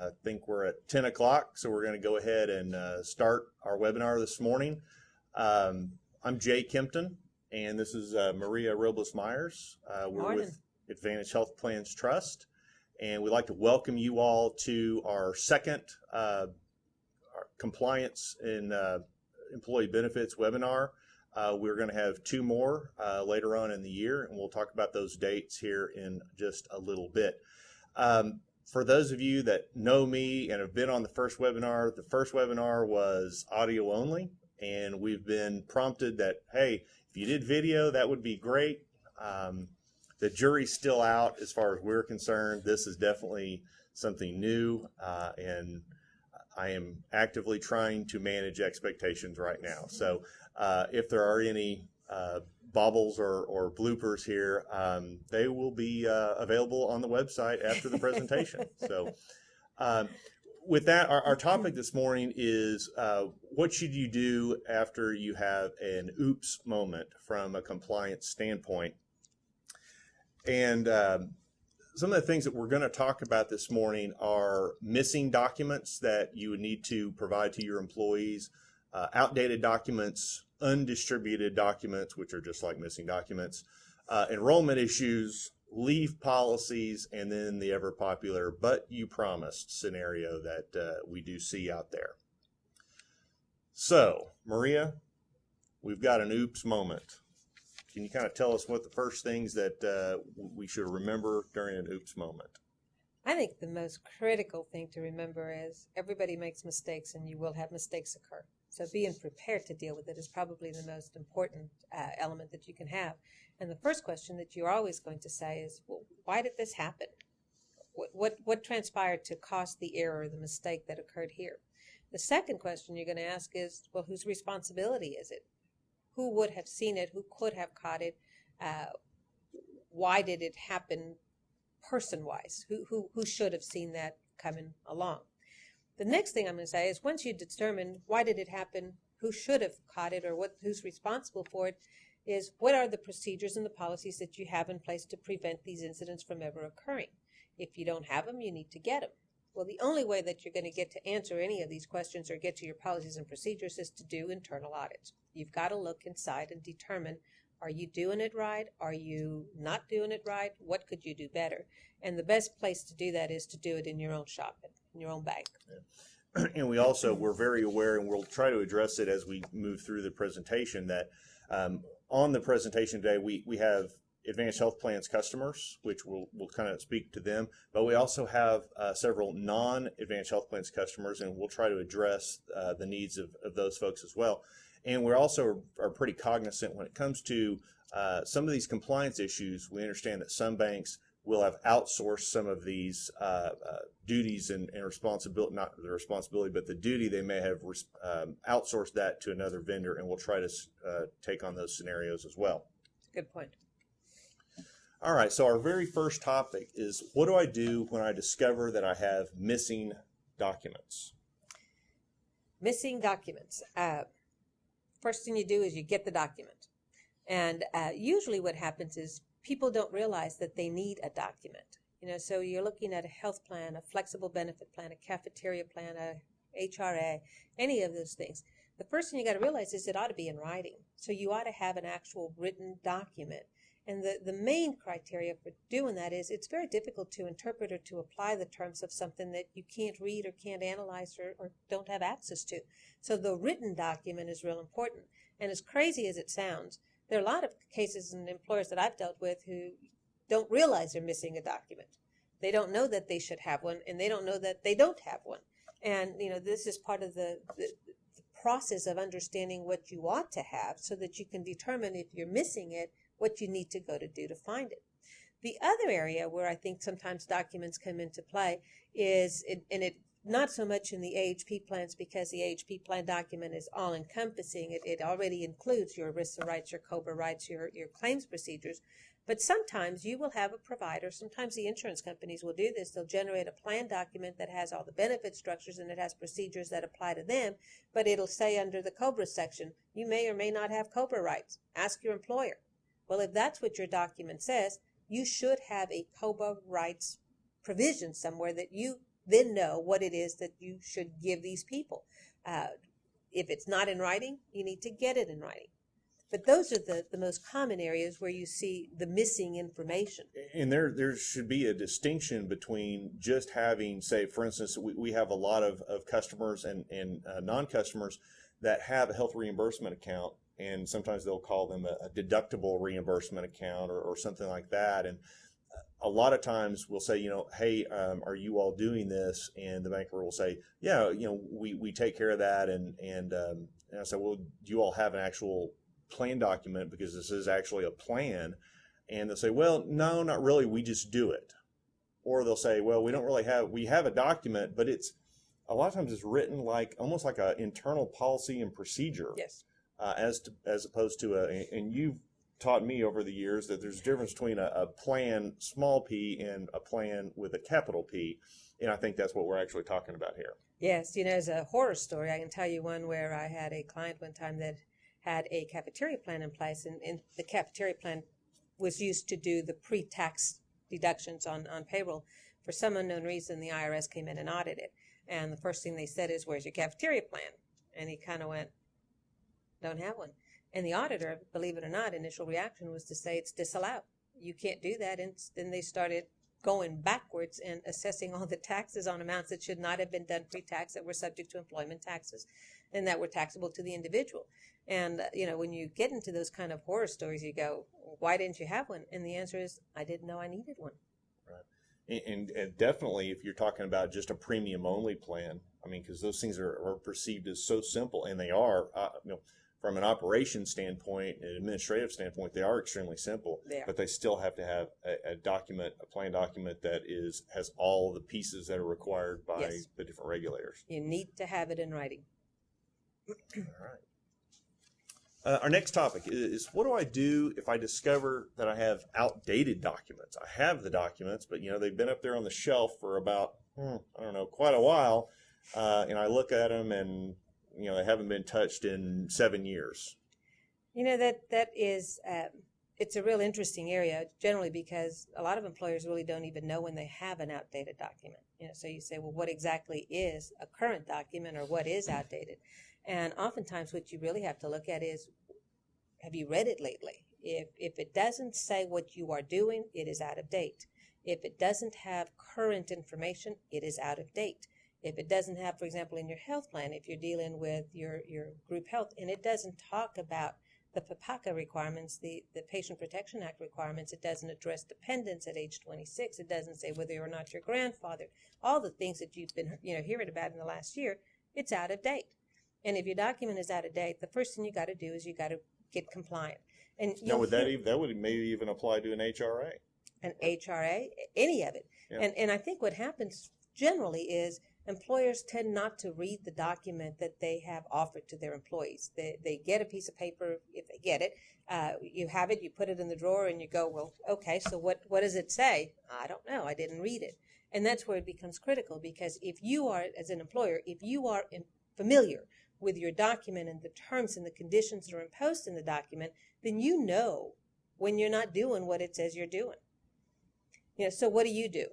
I think we're at 10 o'clock, so we're going to go ahead and start our webinar this morning. I'm Jay Kempton, and this is Maria Robles Meyers. We're with Advantage Health Plans Trust, and we'd like to welcome you all to our second our compliance and employee benefits webinar. We're going to have two more later on in the year, and we'll talk about those dates here in just a little bit. For those of you that know me and have been on the first webinar was audio only, and we've been prompted that, hey, if you did video, that would be great. The jury's still out as far as we're concerned. This is definitely something new, and I am actively trying to manage expectations right now. So if there are any bobbles or bloopers here, they will be available on the website after the presentation. So with that, our topic this morning is what should you do after you have an oops moment from a compliance standpoint. And some of the things that we're going to talk about this morning are missing documents that you would need to provide to your employees, outdated documents, undistributed documents, which are just like missing documents, enrollment issues, leave policies, and then the ever popular "but you promised" scenario that we do see out there. So, Maria, we've got an oops moment. Can you kind of tell us what the first things that we should remember during an oops moment? I think the most critical thing to remember is everybody makes mistakes, and you will have mistakes occur. So being prepared to deal with it is probably the most important element that you can have. And the first question that you're always going to say is, well, why did this happen? What transpired to cause the error or the mistake that occurred here? The second question you're going to ask is, well, whose responsibility is it? Who would have seen it? Who could have caught it? Why did it happen person-wise? Who should have seen that coming along? The next thing I'm going to say is once you determine why did it happen, who should have caught it, or who's responsible for it, is what are the procedures and the policies that you have in place to prevent these incidents from ever occurring? If you don't have them, you need to get them. Well, the only way that you're going to get to answer any of these questions or get to your policies and procedures is to do internal audits. You've got to look inside and determine, are you doing it right? Are you not doing it right? What could you do better? And the best place to do that is to do it in your own shop, in your own bank. Yeah. And we're very aware, and we'll try to address it as we move through the presentation, that on the presentation today, we have Advantage Health Plans customers, which we'll kind of speak to them, but we also have several non-Advantage Health Plans customers, and we'll try to address the needs of those folks as well. And we also are pretty cognizant when it comes to some of these compliance issues. We understand that some banks will have outsourced some of these duties and responsibility, not the responsibility, but the duty. They may have outsourced that to another vendor, and we'll try to take on those scenarios as well. Good point. All right, so our very first topic is, what do I do when I discover that I have missing documents? Missing documents. First thing you do is you get the document. And usually what happens is people don't realize that they need a document. So you're looking at a health plan, a flexible benefit plan, a cafeteria plan, a HRA, any of those things. The first thing you got to realize is it ought to be in writing. So you ought to have an actual written document. And the main criteria for doing that is it's very difficult to interpret or to apply the terms of something that you can't read or can't analyze or don't have access to. So the written document is real important. And as crazy as it sounds, there are a lot of cases and employers that I've dealt with who don't realize they're missing a document. They don't know that they should have one, and they don't know that they don't have one. And, this is part of the process of understanding what you ought to have so that you can determine if you're missing it, what you need to go to do to find it. The other area where I think sometimes documents come into play is, not so much in the AHP plans, because the AHP plan document is all-encompassing. It already includes your ERISA rights, your COBRA rights, your claims procedures. But sometimes you will have a provider, sometimes the insurance companies will do this. They'll generate a plan document that has all the benefit structures and it has procedures that apply to them, but it'll say under the COBRA section, you may or may not have COBRA rights. Ask your employer. Well, if that's what your document says, you should have a COBRA rights provision somewhere that you then know what it is that you should give these people. If it's not in writing, you need to get it in writing. But those are the most common areas where you see the missing information. And there should be a distinction between just having, say, for instance, we have a lot of customers and non-customers that have a health reimbursement account, and sometimes they'll call them a deductible reimbursement account or something like that. And a lot of times we'll say, hey, are you all doing this? And the banker will say, yeah, we take care of that. And I say, well, do you all have an actual plan document, because this is actually a plan? And they'll say, well, no, not really, we just do it. Or they'll say, well, we have a document, but it's a lot of times it's written almost like an internal policy and procedure. Yes. As opposed to and you've taught me over the years that there's a difference between a plan, small p, and a plan with a capital P. And I think that's what we're actually talking about here. Yes, as a horror story, I can tell you one where I had a client one time that had a cafeteria plan in place, and the cafeteria plan was used to do the pre-tax deductions on payroll. For some unknown reason, the IRS came in and audited it. And the first thing they said is, where's your cafeteria plan? And he kind of went, don't have one. And the auditor, believe it or not, initial reaction was to say it's disallowed. You can't do that. And then they started going backwards and assessing all the taxes on amounts that should not have been done pre-tax, that were subject to employment taxes and that were taxable to the individual. And, when you get into those kind of horror stories, you go, why didn't you have one? And the answer is, I didn't know I needed one. Right. And definitely if you're talking about just a premium only plan, because those things are perceived as so simple, and they are, from an operations standpoint, an administrative standpoint, they are extremely simple, but they still have to have a document, a plan document that has all the pieces that are required by the different regulators. You need to have it in writing. All right. Our next topic is, what do I do if I discover that I have outdated documents? I have the documents, but they've been up there on the shelf for about, quite a while, and I look at them and they haven't been touched in 7 years. That is, it's a real interesting area, generally because a lot of employers really don't even know when they have an outdated document. So you say, well, what exactly is a current document, or what is outdated? And oftentimes what you really have to look at is, have you read it lately? If it doesn't say what you are doing, it is out of date. If it doesn't have current information, it is out of date. If it doesn't have, for example, in your health plan, if you're dealing with your group health, and it doesn't talk about the PPACA requirements, the Patient Protection Act requirements, it doesn't address dependents at age 26, it doesn't say whether or not you're grandfathered, all the things that you've been hearing about in the last year, it's out of date. And if your document is out of date, the first thing you got to do is you got to get compliant. And now, that would maybe even apply to an HRA? An HRA, any of it. Yeah. And I think what happens generally is employers tend not to read the document that they have offered to their employees. They get a piece of paper, if they get it, you have it, you put it in the drawer, and you go, well, okay, so what does it say? I don't know, I didn't read it. And that's where it becomes critical, because if you are, as an employer, if you are familiar with your document and the terms and the conditions that are imposed in the document, then you know when you're not doing what it says you're doing. So what do?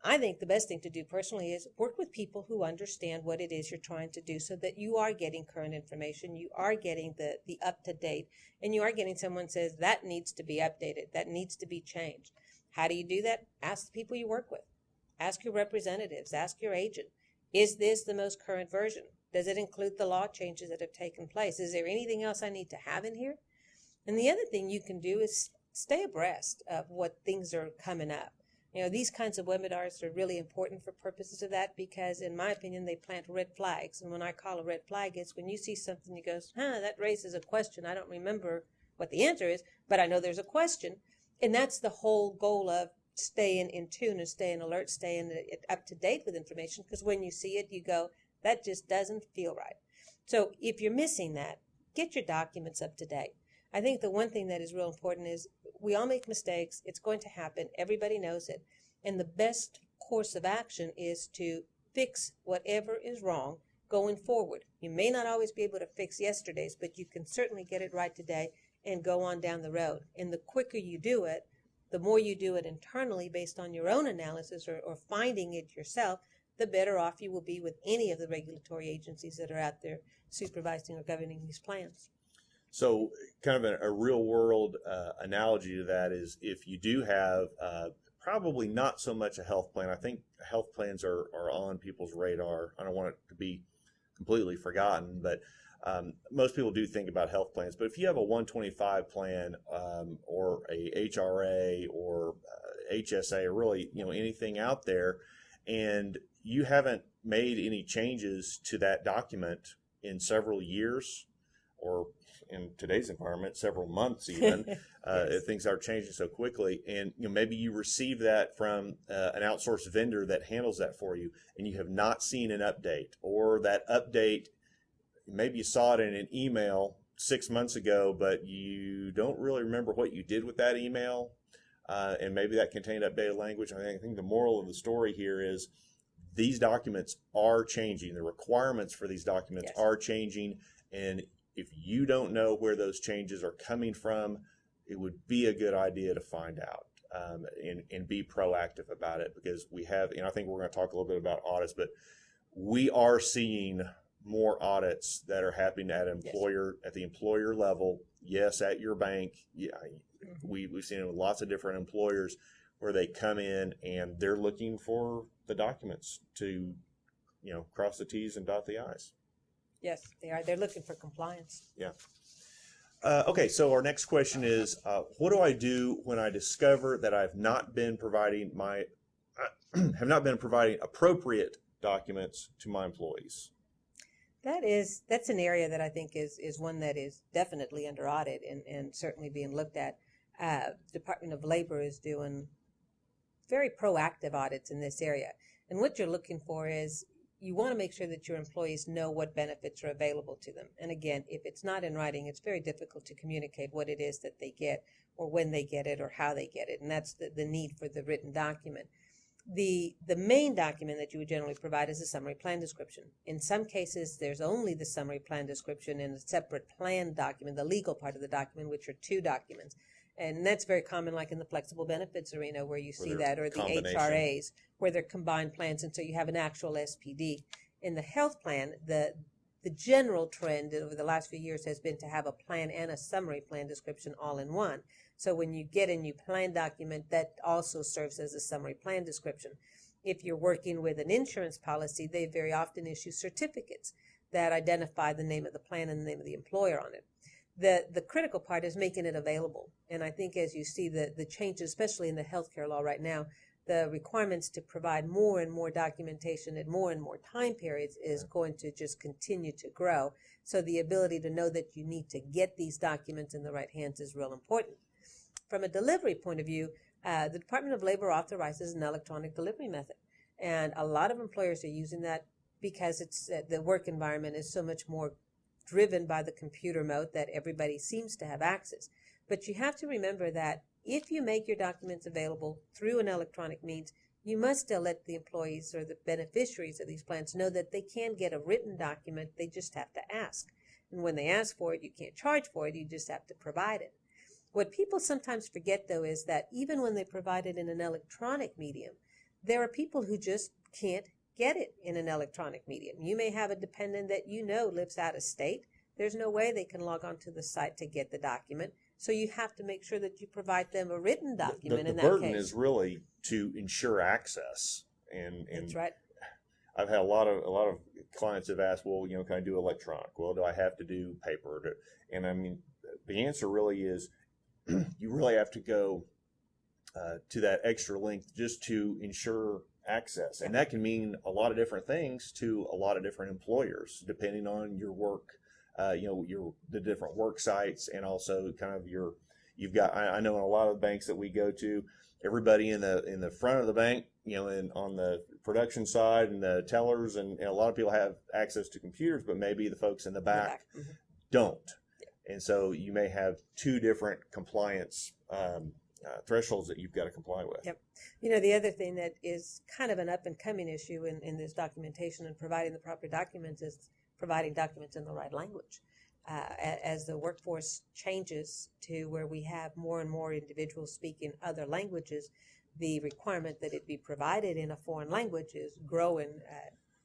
I think the best thing to do personally is work with people who understand what it is you're trying to do, so that you are getting current information, you are getting the up-to-date, and you are getting someone says that needs to be updated, that needs to be changed. How do you do that? Ask the people you work with. Ask your representatives. Ask your agent. Is this the most current version? Does it include the law changes that have taken place? Is there anything else I need to have in here? And the other thing you can do is stay abreast of what things are coming up. These kinds of webinars are really important for purposes of that, because in my opinion, they plant red flags. And when I call a red flag, it's when you see something that goes, that raises a question. I don't remember what the answer is, but I know there's a question. And that's the whole goal of staying in tune and staying alert, staying up to date with information, because when you see it, you go, that just doesn't feel right. So if you're missing that, get your documents up to date. I think the one thing that is real important is we all make mistakes. It's going to happen. Everybody knows it. And the best course of action is to fix whatever is wrong going forward. You may not always be able to fix yesterday's, but you can certainly get it right today and go on down the road. And the quicker you do it, the more you do it internally based on your own analysis or finding it yourself, the better off you will be with any of the regulatory agencies that are out there supervising or governing these plans. So kind of a real world analogy to that is if you do have probably not so much a health plan. I think health plans are on people's radar. I don't want it to be completely forgotten, but most people do think about health plans. But if you have a 125 plan or a HRA or HSA or really anything out there, and you haven't made any changes to that document in several years, or in today's environment, several months even, Yes. things are changing so quickly. And maybe you receive that from an outsourced vendor that handles that for you, and you have not seen an update, or that update, maybe you saw it in an email 6 months ago, but you don't really remember what you did with that email, and maybe that contained updated language. I think the moral of the story here is these documents are changing. The requirements for these documents Yes. are changing, and if you don't know where those changes are coming from, it would be a good idea to find out and be proactive about it, because we have, and I think we're going to talk a little bit about audits, but we are seeing more audits that are happening at at the employer level. Yes, at your bank. Yeah, we've seen it with lots of different employers where they come in and they're looking for the documents to, cross the T's and dot the I's. Yes, they are. They're looking for compliance. Yeah. Okay, so our next question is, what do I do when I discover that I've not been providing appropriate documents to my employees? That's an area that I think is one that is definitely under audit and certainly being looked at. Department of Labor is doing very proactive audits in this area. And what you're looking for is you want to make sure that your employees know what benefits are available to them. And again, if it's not in writing, it's very difficult to communicate what it is that they get or when they get it or how they get it. And that's the need for the written document. The main document that you would generally provide is a summary plan description. In some cases, there's only the summary plan description and a separate plan document, the legal part of the document, which are two documents. And that's very common, like in the flexible benefits arena where you see that, or the HRAs, where they're combined plans, and so you have an actual SPD. In the health plan, the general trend over the last few years has been to have a plan and a summary plan description all in one. So when you get a new plan document, that also serves as a summary plan description. If you're working with an insurance policy, they very often issue certificates that identify the name of the plan and the name of the employer on it. The critical part is making it available. And I think as you see the changes, especially in the healthcare law right now, the requirements to provide more and more documentation at more and more time periods is going to just continue to grow. So the ability to know that you need to get these documents in the right hands is real important. From a delivery point of view, the Department of Labor authorizes an electronic delivery method. And a lot of employers are using that because it's the work environment is so much more driven by the computer mode that everybody seems to have access. But you have to remember that if you make your documents available through an electronic means, you must still let the employees or the beneficiaries of these plans know that they can get a written document. They just have to ask. And when they ask for it, you can't charge for it. You just have to provide it. What people sometimes forget, though, is that even when they provide it in an electronic medium, there are people who just can't get it in an electronic medium. You may have a dependent that lives out of state. There's no way they can log onto the site to get the document. So you have to make sure that you provide them a written document in that case. The burden is really to ensure access. And that's right. I've had a lot of clients have asked, well, can I do electronic? Well, do I have to do paper? And I mean, the answer really is you really have to go to that extra length just to ensure access. And that can mean a lot of different things to a lot of different employers, depending on your work, the different work sites, and also kind of you've got, I know in a lot of the banks that we go to, everybody in the front of the bank, and on the production side and the tellers, and a lot of people have access to computers, but maybe the folks in the back don't. And so you may have two different compliance thresholds that you've got to comply with. Yep. The other thing that is kind of an up-and-coming issue in this documentation and providing the proper documents is providing documents in the right language. As the workforce changes to where we have more and more individuals speaking other languages, the requirement that it be provided in a foreign language is growing.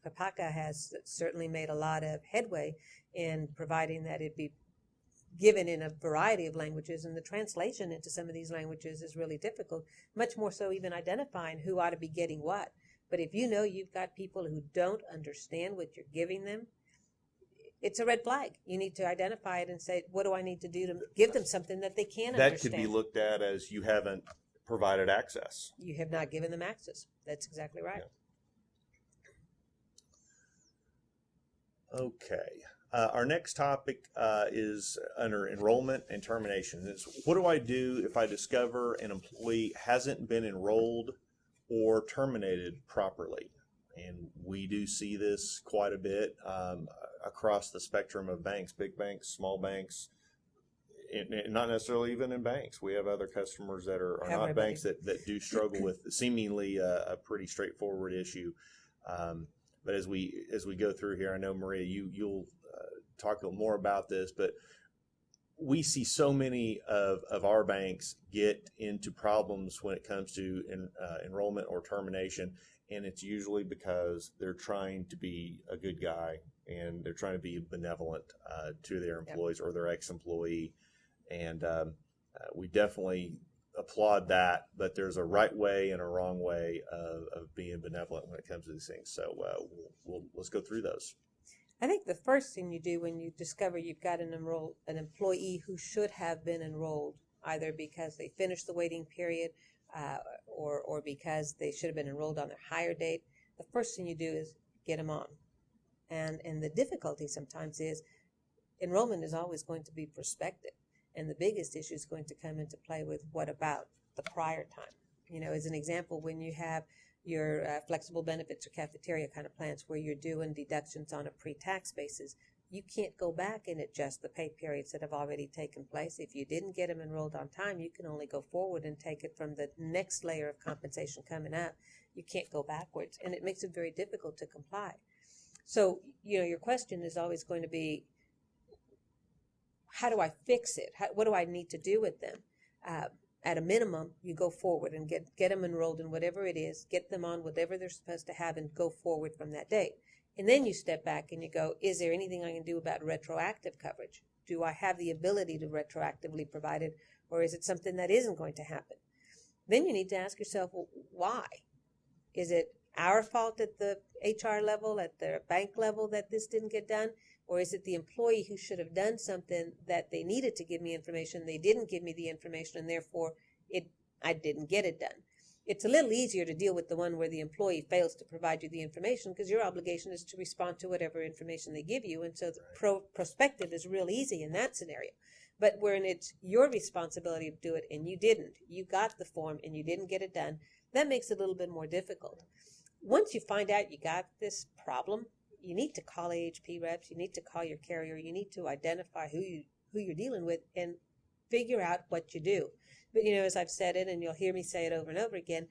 PAPACA has certainly made a lot of headway in providing that it be given in a variety of languages, and the translation into some of these languages is really difficult, much more so even identifying who ought to be getting what. But if you know you've got people who don't understand what you're giving them, it's a red flag. You need to identify it and say, what do I need to do to give them something that they can understand? That could be looked at as you haven't provided access. You have not given them access. That's exactly right. Yeah. Okay. Our next topic is under enrollment and termination. It's, what do I do if I discover an employee hasn't been enrolled or terminated properly? And we do see this quite a bit across the spectrum of banks, big banks, small banks, and not necessarily even in banks. We have other customers that are not banks that do struggle with seemingly a pretty straightforward issue. But as we go through here, I know, Maria, you'll talk a little more about this, but we see so many of our banks get into problems when it comes to enrollment or termination, and it's usually because they're trying to be a good guy and they're trying to be benevolent to their employees or their ex-employee, and we definitely applaud that, but there's a right way and a wrong way of being benevolent when it comes to these things. So let's go through those. I think the first thing you do when you discover you've got an employee who should have been enrolled, either because they finished the waiting period or because they should have been enrolled on their hire date, the first thing you do is get them on. And the difficulty sometimes is enrollment is always going to be prospective. And the biggest issue is going to come into play with what about the prior time. You know, as an example, when you have your flexible benefits or cafeteria kind of plans where you're doing deductions on a pre-tax basis, you can't go back and adjust the pay periods that have already taken place. If you didn't get them enrolled on time, you can only go forward and take it from the next layer of compensation coming up. You can't go backwards, and it makes it very difficult to comply. So, you know, your question is always going to be, how do I fix it? What do I need to do with them? At a minimum, you go forward and get them enrolled in whatever it is, get them on whatever they're supposed to have, and go forward from that date. And then you step back and you go, is there anything I can do about retroactive coverage? Do I have the ability to retroactively provide it, or is it something that isn't going to happen? Then you need to ask yourself, well, why? Is it our fault at the HR level, at the bank level, that this didn't get done? Or is it the employee who should have done something that they needed to give me information, they didn't give me the information, and therefore I didn't get it done? It's a little easier to deal with the one where the employee fails to provide you the information, because your obligation is to respond to whatever information they give you, and so the prospective is real easy in that scenario. But when it's your responsibility to do it and you didn't, you got the form and you didn't get it done, that makes it a little bit more difficult. Once you find out you got this problem, you need to call AHP reps, you need to call your carrier, you need to identify who you're dealing with and figure out what you do. But, you know, as I've said it, and you'll hear me say it over and over again,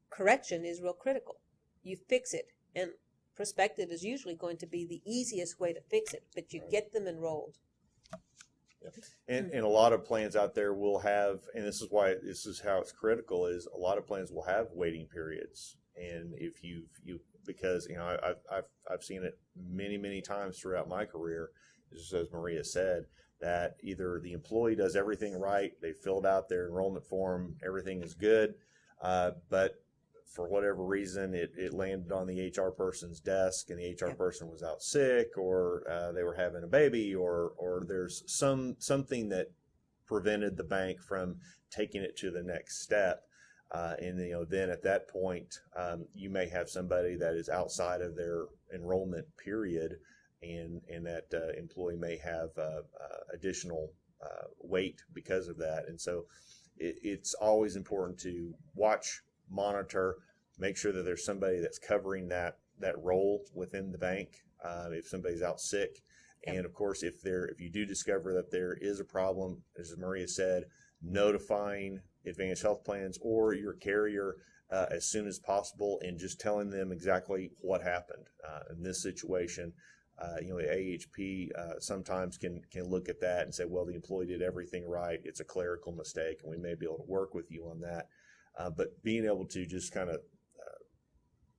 correction is real critical. You fix it, and prospective is usually going to be the easiest way to fix it, but you get them enrolled. And a lot of plans out there will have, and this is how it's critical, is a lot of plans will have waiting periods. And if because, you know, I've seen it many times throughout my career, just as Maria said, that either the employee does everything right, they filled out their enrollment form, everything is good, but for whatever reason, it landed on the HR person's desk, and the HR person was out sick, or they were having a baby, or there's something that prevented the bank from taking it to the next step. And, you know, then at that point, you may have somebody that is outside of their enrollment period, and that employee may have additional weight because of that. And so it's always important to watch, monitor, make sure that there's somebody that's covering that role within the bank if somebody's out sick. And of course, if you do discover that there is a problem, as Maria said, notifying Advantage Health Plans or your carrier as soon as possible, and just telling them exactly what happened in this situation. You know, the AHP sometimes can look at that and say, well, the employee did everything right. It's a clerical mistake, and we may be able to work with you on that. But being able to just kind of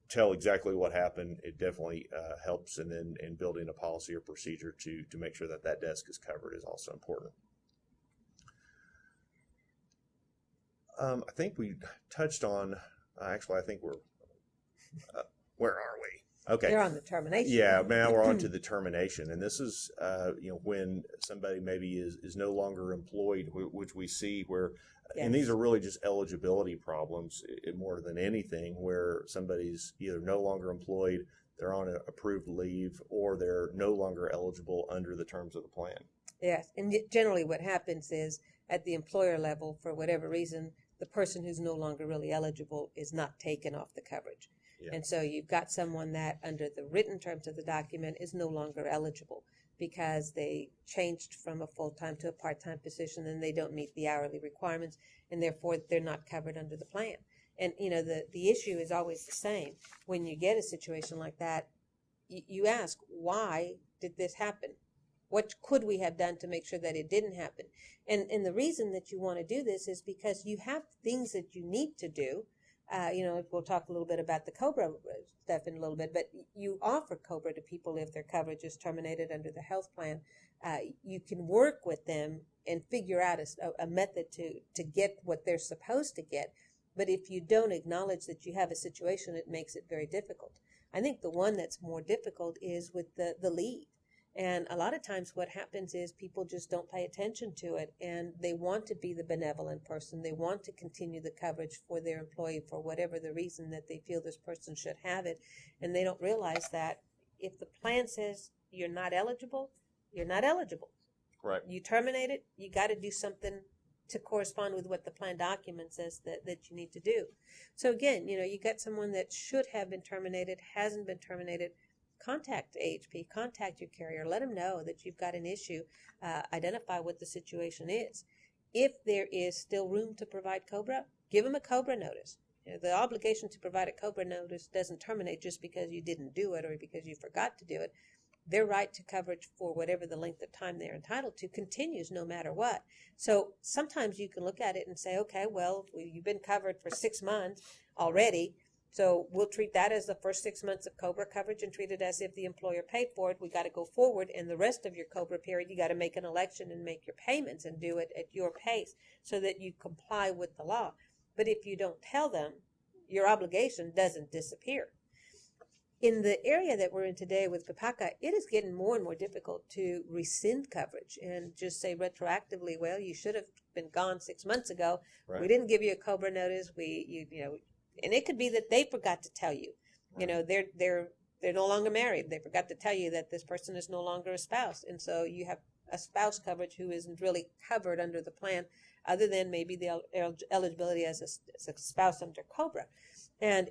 tell exactly what happened, it definitely helps. And then in building a policy or procedure to make sure that that desk is covered is also important. I think we touched on, actually, I think we're, where are we? Okay. You're on the termination. Yeah, now we're on to the termination. And this is, when somebody maybe is no longer employed, which we see where, Yes. and these are really just eligibility problems more than anything, where somebody's either no longer employed, they're on an approved leave, or they're no longer eligible under the terms of the plan. Yes, and generally what happens is at the employer level, for whatever reason, the person who's no longer really eligible is not taken off the coverage. Yeah. And so you've got someone that under the written terms of the document is no longer eligible because they changed from a full-time to a part-time position and they don't meet the hourly requirements, and therefore they're not covered under the plan. And, the issue is always the same. When you get a situation like that, you ask, why did this happen? What could we have done to make sure that it didn't happen? And the reason that you want to do this is because you have things that you need to do. We'll talk a little bit about the COBRA stuff in a little bit, but you offer COBRA to people if their coverage is terminated under the health plan. You can work with them and figure out a method to get what they're supposed to get. But if you don't acknowledge that you have a situation, it makes it very difficult. I think the one that's more difficult is with the leave. And a lot of times what happens is people just don't pay attention to it, and they want to be the benevolent person. They want to continue the coverage for their employee for whatever the reason that they feel this person should have it. And they don't realize that if the plan says you're not eligible, you're not eligible. Right. You terminate it, you got to do something to correspond with what the plan document says that you need to do. So again, you got someone that should have been terminated, hasn't been terminated. Contact AHP, contact your carrier, let them know that you've got an issue, identify what the situation is. If there is still room to provide COBRA, give them a COBRA notice. The obligation to provide a COBRA notice doesn't terminate just because you didn't do it or because you forgot to do it. Their right to coverage for whatever the length of time they're entitled to continues no matter what. So sometimes you can look at it and say, okay, well, you've been covered for 6 months already, so we'll treat that as the first 6 months of COBRA coverage and treat it as if the employer paid for it. We got to go forward, and the rest of your COBRA period, you got to make an election and make your payments and do it at your pace so that you comply with the law. But if you don't tell them, your obligation doesn't disappear. In the area that we're in today with PPACA, it is getting more and more difficult to rescind coverage and just say retroactively, well, you should have been gone 6 months ago. Right. We didn't give you a COBRA notice. And it could be that they forgot to tell you. Right. They're no longer married. They forgot to tell you that this person is no longer a spouse, and so you have a spouse coverage who isn't really covered under the plan, other than maybe the eligibility as a spouse under COBRA. And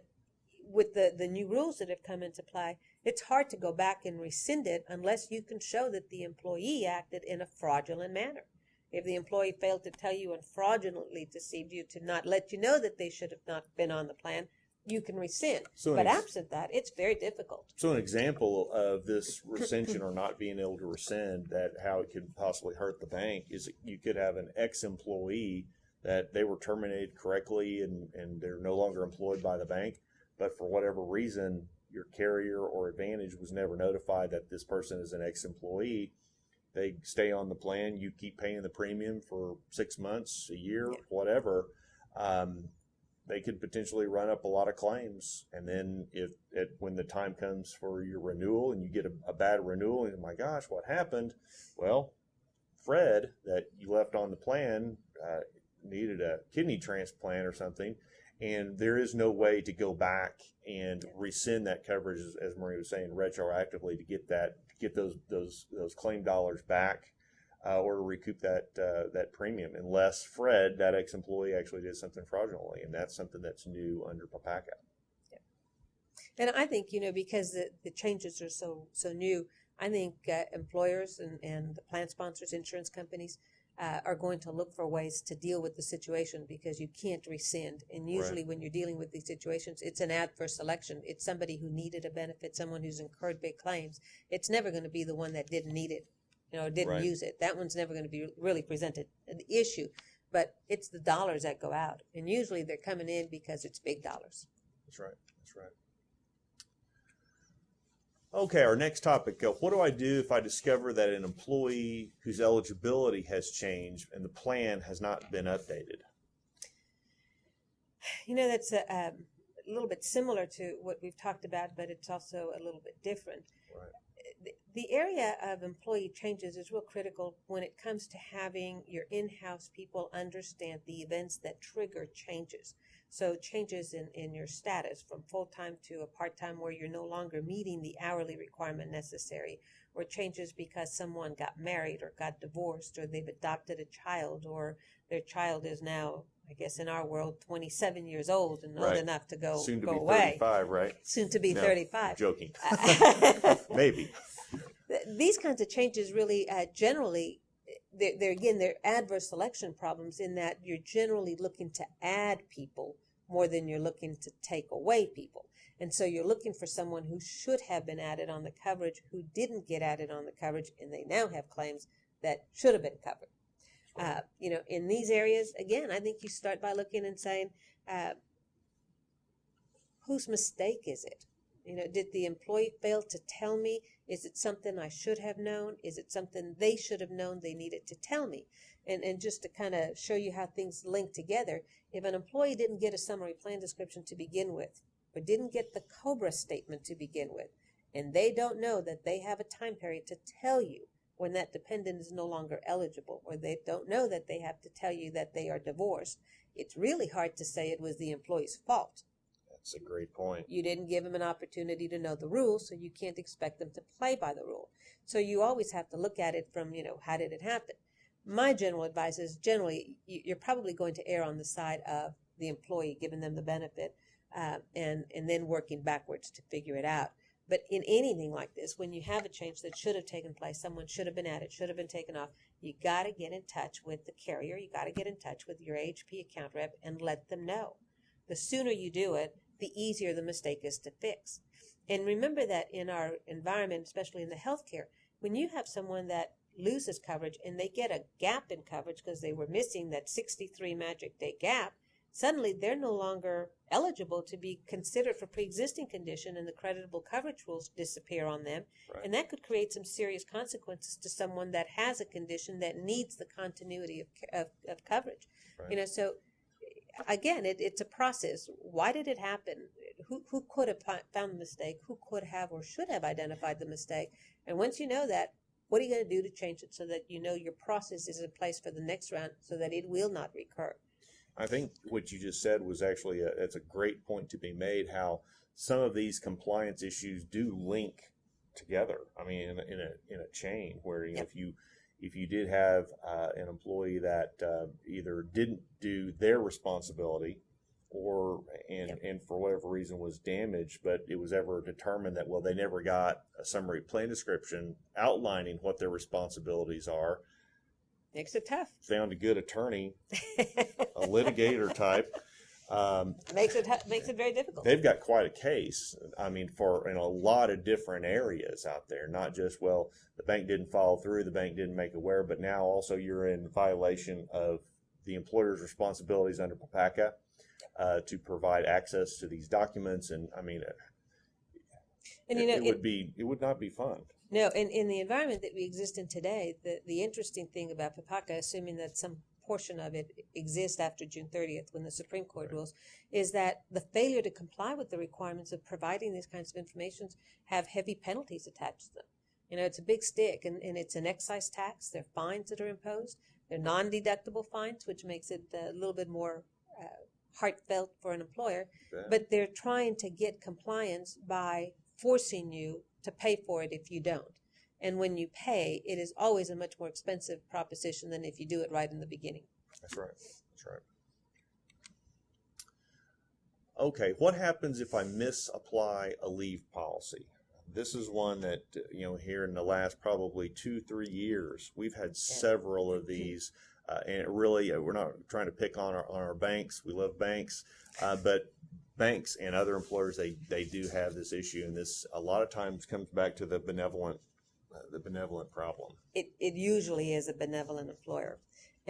with the new rules that have come into play, it's hard to go back and rescind it unless you can show that the employee acted in a fraudulent manner. If the employee failed to tell you and fraudulently deceived you to not let you know that they should have not been on the plan, you can rescind. But absent that, it's very difficult. So an example of this rescission or not being able to rescind, that how it could possibly hurt the bank, is you could have an ex-employee that they were terminated correctly and they're no longer employed by the bank, but for whatever reason, your carrier or Advantage was never notified that this person is an ex-employee. They stay on the plan. You keep paying the premium for 6 months, a year, whatever. They could potentially run up a lot of claims. And then when the time comes for your renewal and you get a bad renewal, and my gosh, what happened? Well, Fred that you left on the plan needed a kidney transplant or something. And there is no way to go back and rescind that coverage, as Maria was saying, retroactively to get those claim dollars back, or to recoup that premium, unless Fred, that ex-employee, actually did something fraudulently, and that's something that's new under PPACA. Yeah. And I think because the changes are so new, I think employers and the plan sponsors, insurance companies, are going to look for ways to deal with the situation, because you can't rescind. And usually when you're dealing with these situations, it's an adverse selection. It's somebody who needed a benefit, someone who's incurred big claims. It's never going to be the one that didn't need it, didn't use it. That one's never going to be really presented an issue. but it's the dollars that go out. And usually they're coming in because it's big dollars. That's right. That's right. Okay, our next topic. What do I do if I discover that an employee whose eligibility has changed and the plan has not been updated? You know, that's a little bit similar to what we've talked about, but it's also a little bit different. Right. The area of employee changes is real critical when it comes to having your in-house people understand the events that trigger changes. So changes in your status from full-time to a part-time where you're no longer meeting the hourly requirement necessary, or changes because someone got married or got divorced, or they've adopted a child, or their child is now, I guess in our world, 27 years old and old enough to go Soon to go be away. 35, right? Soon to be No, 35. Joking. Maybe. These kinds of changes really generally, they're adverse selection problems in that you're generally looking to add people more than you're looking to take away people. And so you're looking for someone who should have been added on the coverage, who didn't get added on the coverage, and they now have claims that should have been covered. You know, in these areas, again, I think you start by looking and saying, whose mistake is it? You know, did the employee fail to tell me? Is it something I should have known? Is it something they should have known they needed to tell me? And just to kind of show you how things link together, if an employee didn't get a summary plan description to begin with, or didn't get the COBRA statement to begin with, and they don't know that they have a time period to tell you when that dependent is no longer eligible, or they don't know that they have to tell you that they are divorced, it's really hard to say it was the employee's fault. That's a great point. You didn't give them an opportunity to know the rules, so you can't expect them to play by the rule. So you always have to look at it from, you know, how did it happen? My general advice is generally you're probably going to err on the side of the employee, giving them the benefit, and then working backwards to figure it out. But in anything like this, when you have a change that should have taken place, someone should have been added, should have been taken off, you got to get in touch with the carrier. You got to get in touch with your HP account rep and let them know. The sooner you do it, the easier the mistake is to fix. And remember that in our environment, especially in the healthcare, when you have someone that loses coverage and they get a gap in coverage because they were missing that 63 magic day gap, suddenly they're no longer eligible to be considered for pre-existing condition, and the creditable coverage rules disappear on them. Right. And that could create some serious consequences to someone that has a condition that needs the continuity of coverage. Right. You know, so again, it's a process. Why did it happen? Who could have found the mistake? Who could have or should have identified the mistake? And once you know that, what are you going to do to change it so that you know your process is in place for the next round so that it will not recur? I think what you just said was actually it's a great point to be made, how some of these compliance issues do link together. I mean, in a chain where, you know, if you did have an employee that either didn't do their responsibility or and for whatever reason was damaged, but it was ever determined that, well, they never got a summary plan description outlining what their responsibilities are. Makes it tough. Found a good attorney, a litigator type. Makes it very difficult. They've got quite a case. I mean, in a lot of different areas out there, not just, well, the bank didn't follow through, the bank didn't make aware, but now also you're in violation of the employer's responsibilities under PPACA to provide access to these documents. And I mean, it would not be fun. No, and in the environment that we exist in today, the interesting thing about PPACA, assuming that some portion of it exists after June 30th when the Supreme Court rules, is that the failure to comply with the requirements of providing these kinds of information have heavy penalties attached to them. You know, it's a big stick, and it's an excise tax. There are fines that are imposed. They're non-deductible fines, which makes it a little bit more heartfelt for an employer. Yeah. But they're trying to get compliance by forcing you to pay for it if you don't. And when you pay, it is always a much more expensive proposition than if you do it right in the beginning. That's right. That's right. Okay, what happens if I misapply a leave policy? This is one that, you know, here in the last probably 2-3 years, we've had several of these. And it really, we're not trying to pick on our banks. We love banks. But banks and other employers, they do have this issue. And this a lot of times comes back to the benevolent problem. It usually is a benevolent employer.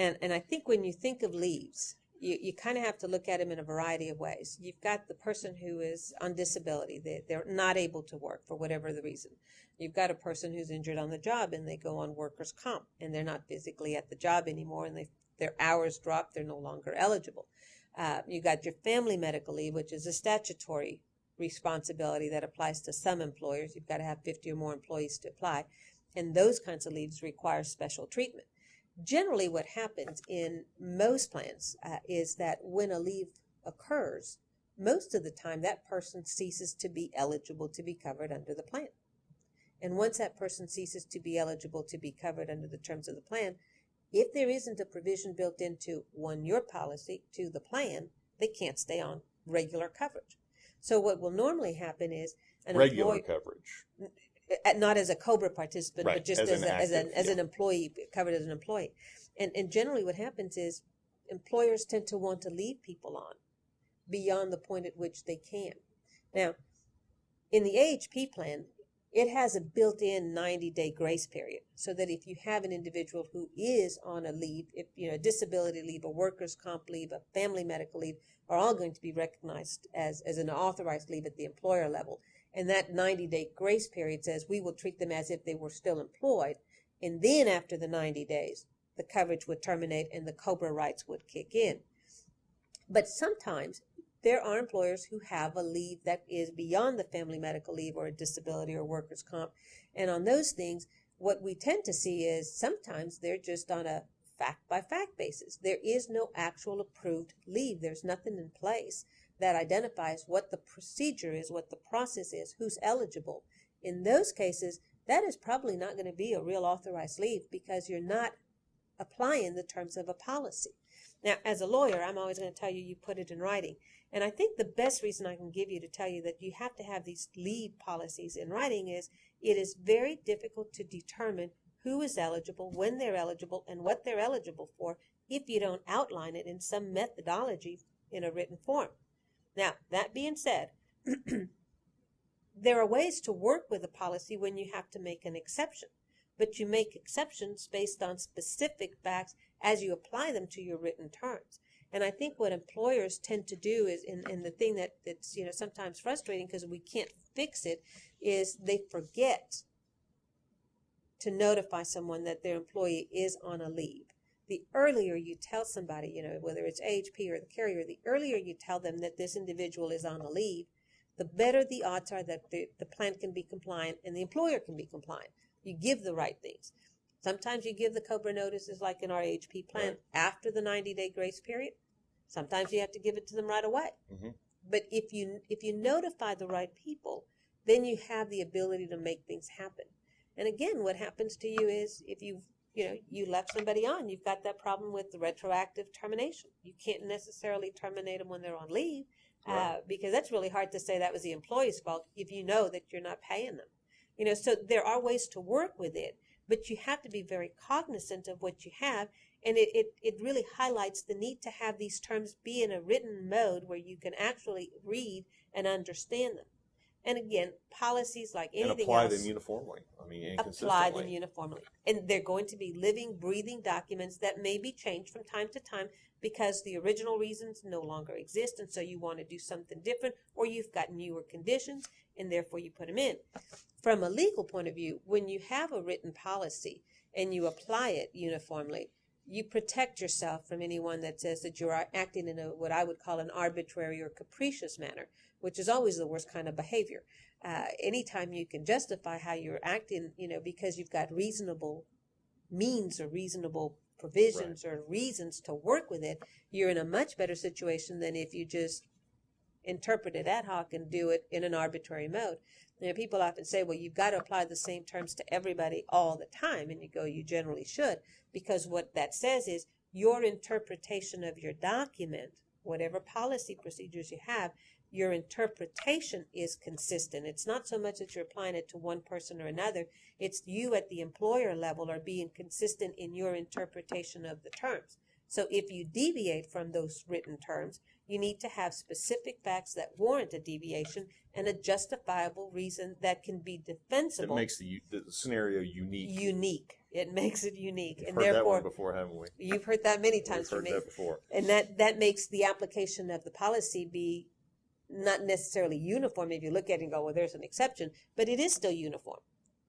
And I think when you think of leaves, you kind of have to look at them in a variety of ways. You've got the person who is on disability. They're not able to work for whatever the reason. You've got a person who's injured on the job and they go on workers' comp and they're not physically at the job anymore and their hours drop. They're no longer eligible. You got your family medical leave, which is a statutory responsibility that applies to some employers. You've got to have 50 or more employees to apply. And those kinds of leaves require special treatment. Generally, what happens in most plans is that when a leave occurs, most of the time that person ceases to be eligible to be covered under the plan. And once that person ceases to be eligible to be covered under the terms of the plan, if there isn't a provision built into, one, your policy, two, the plan, they can't stay on regular coverage. So what will normally happen is Regular coverage. Not as a COBRA participant, Right, but just as an employee, covered as an employee. And generally what happens is employers tend to want to leave people on beyond the point at which they can. Now, in the AHP plan, it has a built-in 90-day grace period, so that if you have an individual who is on a leave, if a disability leave, a workers' comp leave, a family medical leave, are all going to be recognized as an authorized leave at the employer level. And that 90-day grace period says we will treat them as if they were still employed. And then after the 90 days, the coverage would terminate and the COBRA rights would kick in. But sometimes there are employers who have a leave that is beyond the family medical leave or a disability or workers' comp. And on those things, what we tend to see is sometimes they're just on a fact-by-fact basis. There is no actual approved leave. There's nothing in place that identifies what the procedure is, what the process is, who's eligible. In those cases, that is probably not going to be a real authorized leave because you're not applying the terms of a policy. Now, as a lawyer, I'm always going to tell you, you put it in writing. And I think the best reason I can give you to tell you that you have to have these leave policies in writing is it is very difficult to determine who is eligible, when they're eligible, and what they're eligible for if you don't outline it in some methodology in a written form. Now, that being said, there are ways to work with a policy when you have to make an exception, but you make exceptions based on specific facts as you apply them to your written terms. And I think what employers tend to do is, and the thing that's sometimes frustrating because we can't fix it, is they forget to notify someone that their employee is on a leave. The earlier you tell somebody, whether it's AHP or the carrier, the earlier you tell them that this individual is on a leave, the better the odds are that the plan can be compliant and the employer can be compliant. You give the right things. Sometimes you give the COBRA notices like in our AHP plan Right. after the 90-day grace period. Sometimes you have to give it to them right away. Mm-hmm. But if you notify the right people, then you have the ability to make things happen. And again, what happens to you is if you left somebody on, you've got that problem with the retroactive termination. You can't necessarily terminate them when they're on leave Right. because that's really hard to say that was the employee's fault if you know that you're not paying them. So there are ways to work with it, but you have to be very cognizant of what you have. And it really highlights the need to have these terms be in a written mode where you can actually read and understand them. And again, policies like anything And apply else, them uniformly. And apply consistently. them uniformly. And they're going to be living, breathing documents that may be changed from time to time because the original reasons no longer exist, and so you want to do something different, or you've got newer conditions, and therefore you put them in. From a legal point of view, when you have a written policy and you apply it uniformly, you protect yourself from anyone that says that you're acting in what I would call an arbitrary or capricious manner, which is always the worst kind of behavior. Anytime you can justify how you're acting, because you've got reasonable means or reasonable provisions or reasons to work with it, you're in a much better situation than if you just interpret it ad hoc and do it in an arbitrary mode. People often say, well, you've got to apply the same terms to everybody all the time. And you go, you generally should, because what that says is your interpretation of your document, whatever policy procedures you have, your interpretation is consistent. It's not so much that you're applying it to one person or another. It's you at the employer level are being consistent in your interpretation of the terms. So if you deviate from those written terms, you need to have specific facts that warrant a deviation and a justifiable reason that can be defensible. It makes the scenario unique. Unique. It makes it unique. We've and heard therefore, that one before, haven't we? You've heard that many times We've from me. heard that before. And that makes the application of the policy be not necessarily uniform if you look at it and go, well, there's an exception, but it is still uniform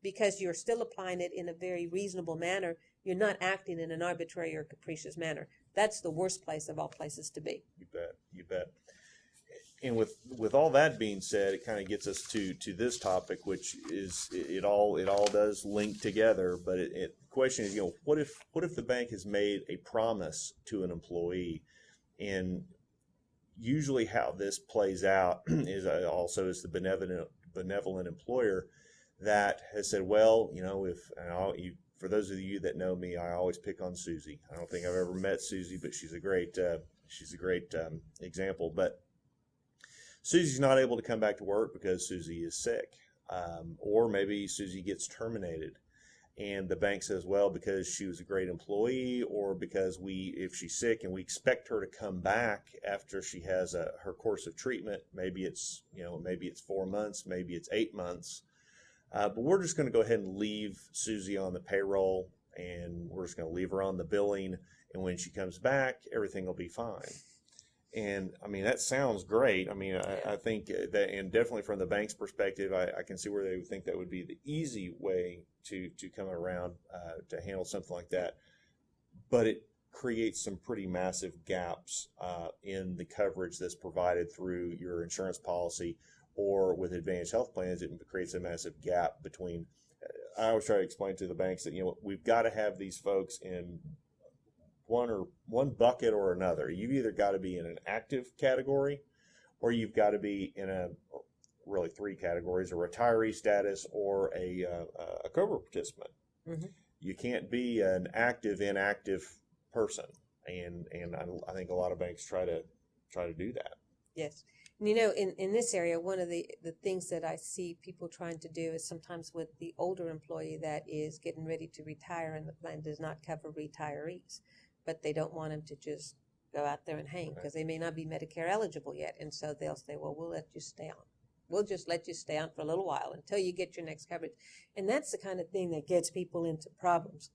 because you're still applying it in a very reasonable manner. You're not acting in an arbitrary or capricious manner. That's the worst place of all places to be. You bet. You bet. And with all that being said, it kind of gets us to this topic, which is it all does link together. But the question is, what if the bank has made a promise to an employee, and usually how this plays out is also as the benevolent employer that has said, well, for those of you that know me, I always pick on Susie. I don't think I've ever met Susie, but she's a great example. But Susie's not able to come back to work because Susie is sick, or maybe Susie gets terminated, and the bank says, well, because she was a great employee, or because if she's sick and we expect her to come back after she has her course of treatment, maybe it's 4 months, maybe it's 8 months. But we're just going to go ahead and leave Susie on the payroll, and we're just going to leave her on the billing. And when she comes back, everything will be fine. And I mean, that sounds great. I mean, I think that, and definitely from the bank's perspective, I can see where they would think that would be the easy way to come around to handle something like that. But it creates some pretty massive gaps in the coverage that's provided through your insurance policy. Or with Advantage Health Plans, it creates a massive gap between. I always try to explain to the banks that we've got to have these folks in one bucket or another. You've either got to be in an active category, or you've got to be in really 3 categories: a retiree status or a COBRA participant. Mm-hmm. You can't be an inactive person, and I think a lot of banks try to do that. Yes. In this area, one of the things that I see people trying to do is sometimes with the older employee that is getting ready to retire and the plan does not cover retirees, but they don't want them to just go out there and hang because they may not be Medicare eligible yet. And so they'll say, well, we'll let you stay on. We'll just let you stay on for a little while until you get your next coverage. And that's the kind of thing that gets people into problems.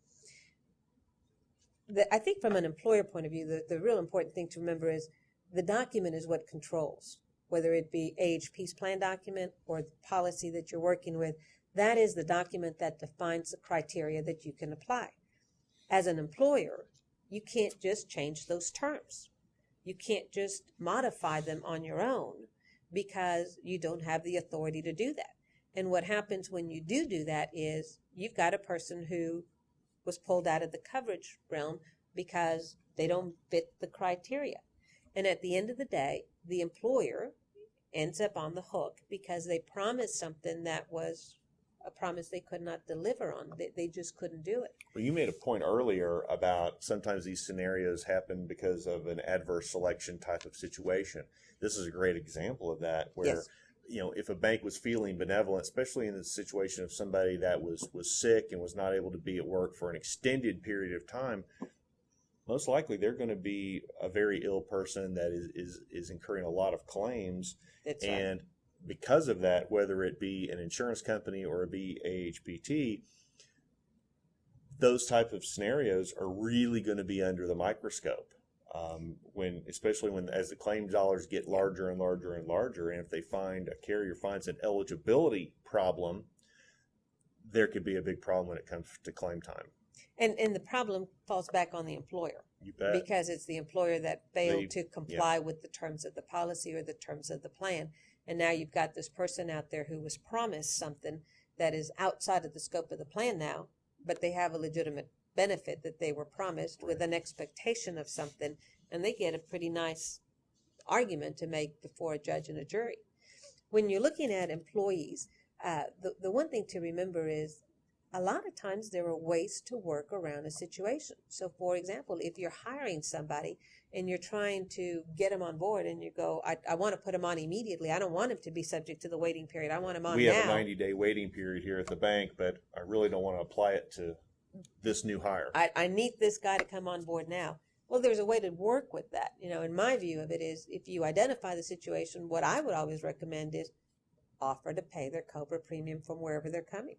I think from an employer point of view, the real important thing to remember is the document is what controls. Whether it be AHP's plan document or the policy that you're working with, that is the document that defines the criteria that you can apply. As an employer, you can't just change those terms. You can't just modify them on your own because you don't have the authority to do that. And what happens when you do that is you've got a person who was pulled out of the coverage realm because they don't fit the criteria. And at the end of the day, the employer ends up on the hook because they promised something that was a promise they could not deliver on. They just couldn't do it. Well, you made a point earlier about sometimes these scenarios happen because of an adverse selection type of situation. This is a great example of that, where yes. If a bank was feeling benevolent, especially in the situation of somebody that was sick and was not able to be at work for an extended period of time, most likely they're going to be a very ill person that is incurring a lot of claims. That's and right. Because of that, whether it be an insurance company or it be AHPT, those type of scenarios are really going to be under the microscope. Especially as the claim dollars get larger and larger and larger, and if a carrier finds an eligibility problem, there could be a big problem when it comes to claim time. And the problem falls back on the employer. You bet. Because it's the employer that failed to comply with the terms of the policy or the terms of the plan. And now you've got this person out there who was promised something that is outside of the scope of the plan now, but they have a legitimate benefit that they were promised with an expectation of something, and they get a pretty nice argument to make before a judge and a jury. When you're looking at employees, the one thing to remember is a lot of times there are ways to work around a situation. So, for example, if you're hiring somebody and you're trying to get them on board and you go, I want to put them on immediately. I don't want him to be subject to the waiting period. I want him on now. We have a 90-day waiting period here at the bank, but I really don't want to apply it to this new hire. I need this guy to come on board now. Well, there's a way to work with that. You know, in my view of it is, if you identify the situation, what I would always recommend is offer to pay their COBRA premium from wherever they're coming.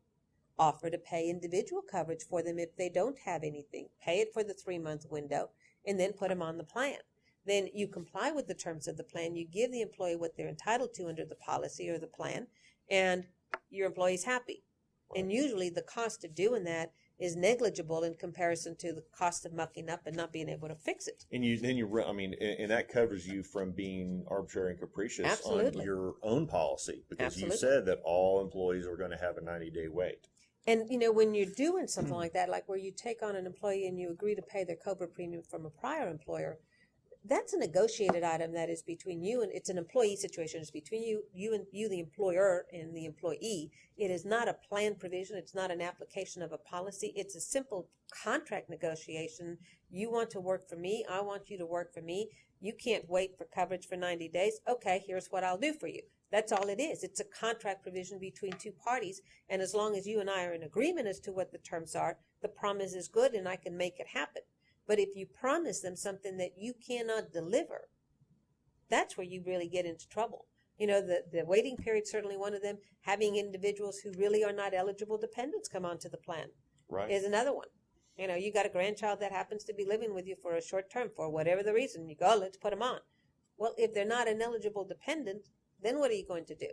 Offer to pay individual coverage for them if they don't have anything. Pay it for the 3-month window and then put them on the plan. Then you comply with the terms of the plan. You give the employee what they're entitled to under the policy or the plan, and your employee's happy. And usually the cost of doing that is negligible in comparison to the cost of mucking up and not being able to fix it. And and that covers you from being arbitrary and capricious Absolutely. on your own policy, because Absolutely. you said that all employees are going to have a 90-day wait. And, you know, when you're doing something like that, like where you take on an employee and you agree to pay their COBRA premium from a prior employer, that's a negotiated item that is between you, and it's an employee situation. It's between you, the employer, and the employee. It is not a plan provision. It's not an application of a policy. It's a simple contract negotiation. You want to work for me. I want you to work for me. You can't wait for coverage for 90 days. Okay, here's what I'll do for you. That's all it is. It's a contract provision between two parties. And as long as you and I are in agreement as to what the terms are, the promise is good and I can make it happen. But if you promise them something that you cannot deliver, that's where you really get into trouble. You know, the waiting period, certainly one of them. Having individuals who really are not eligible dependents come onto the plan is another one. You know, you got a grandchild that happens to be living with you for a short term for whatever the reason. You go, oh, let's put them on. Well, if they're not an eligible dependent, then what are you going to do?